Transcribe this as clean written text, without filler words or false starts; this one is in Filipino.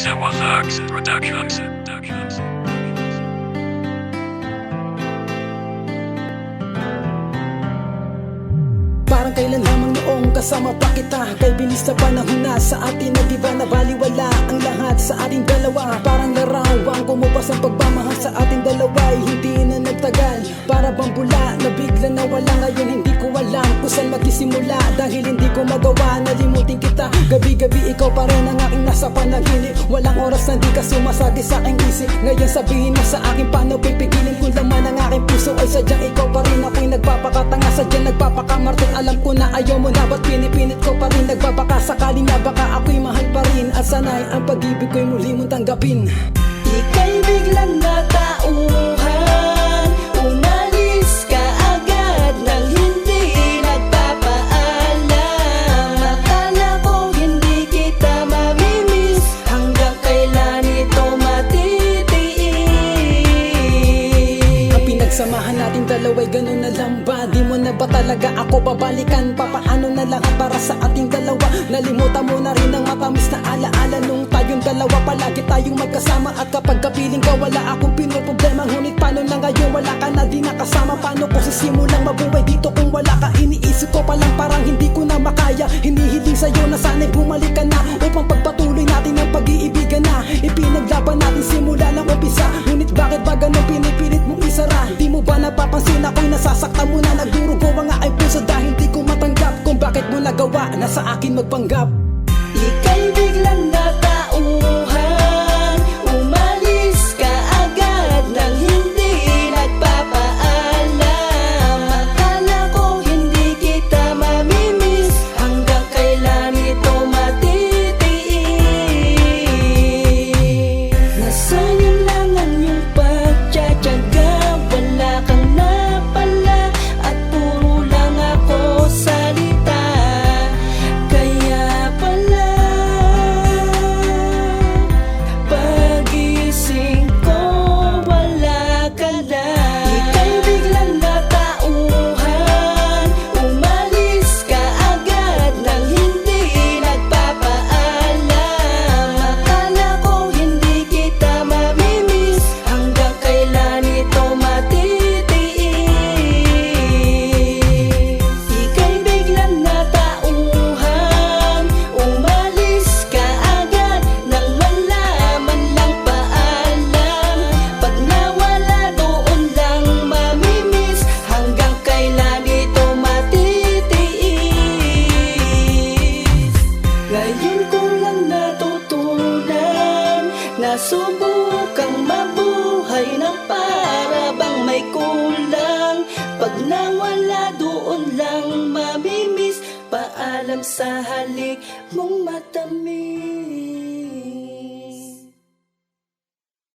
Sewa Thugs Productions. Parang kailan lamang noong kasama pa kita, kay bilis na panahon na sa atin na diba na baliwala ang lahat sa ating dalawa. Parang larawang kumupas ang pagmamahal sa ating dalawa ay hindi na nagtagal. Para bang bula na bigla na wala, ngayon hindi ko alam kung saan magsisimula. Dahil hindi ko magawa, nalimutin kita. Gabi-gabi ikaw pa rin ang aking nasa panaginip. Walang oras na di ka sumasagi sa aking isip. Ngayon sabihin mo sa akin paano pipigilin kung laman ang aking puso ay sadyang ikaw pa rin. Ako'y nagpapakatanga, sadyang nagpapakamartin. Alam ko na ayaw mo na, ba't pinipinit ko pa rin? Nagbabaka sakaling na baka ako'y mahal pa rin. At sana'y ang pag-ibig ko'y muli mong tanggapin. Ika'y biglang natauhan, umalis ka agad nang hindi nagpapaalam. Akala ko hindi kita mamimiss, hanggang kailan ito matitiis. Ang pinagsamahan nating dalawa'y ganun na lang ba? Di mo na ba talaga ako babalikan? Papaano na lang para sa ating dalawa? Nalimutan mo na rin ang matamis na alaala nung tayong dalawa palagi tayong magkasama. At kapag kapiling ka wala akong pinoproblema, ngunit paano na ngayon wala ka na di nakasama? Paano ko sisimulang mabuhay dito kung wala ka? Iniisip ko pa lang parang hindi ko na makaya. Hinihiling sa'yo na sana'y bumalik ka na, upang pagpatuloy natin ang pag-iibigan na ipinaglaban natin simula ng umpisa. Ngunit bakit ba ganun pinipilit mong isara? Di mo ba napapansin ako'y nasasaktan mo na? Nagdurugo ang aking puso dahil di ko matanggap kung bakit mo nagawa na sa akin magpanggap. Ika'y biglang natauhan, umalis ka agad nang hindi nagpapaalam. Akala ko hindi kita mamimiss, hanggang kailan ito matitiis. Nasayang lang ang iyong pagtsatsaga, wala kang napala at puro lang ako salita. Kaya pala pagising ko wala ka na. Ika'y biglang natauhan, umalis ka agad nang hindi nagpapaalam. Akala ko hindi kita mamimiss, hanggang kailan ito matitiis. Ika'y biglang natauhan, umalis ka agad nang wala man lang paalam. Pag nawala doon lang mamimiss, hanggang kailan ito matitiis. Ngayon ko lang natutunan, nasubukang mabuhay ng para bang may kulang. Pag nawala doon lang mamimiss, paalam sa halik mong matamis.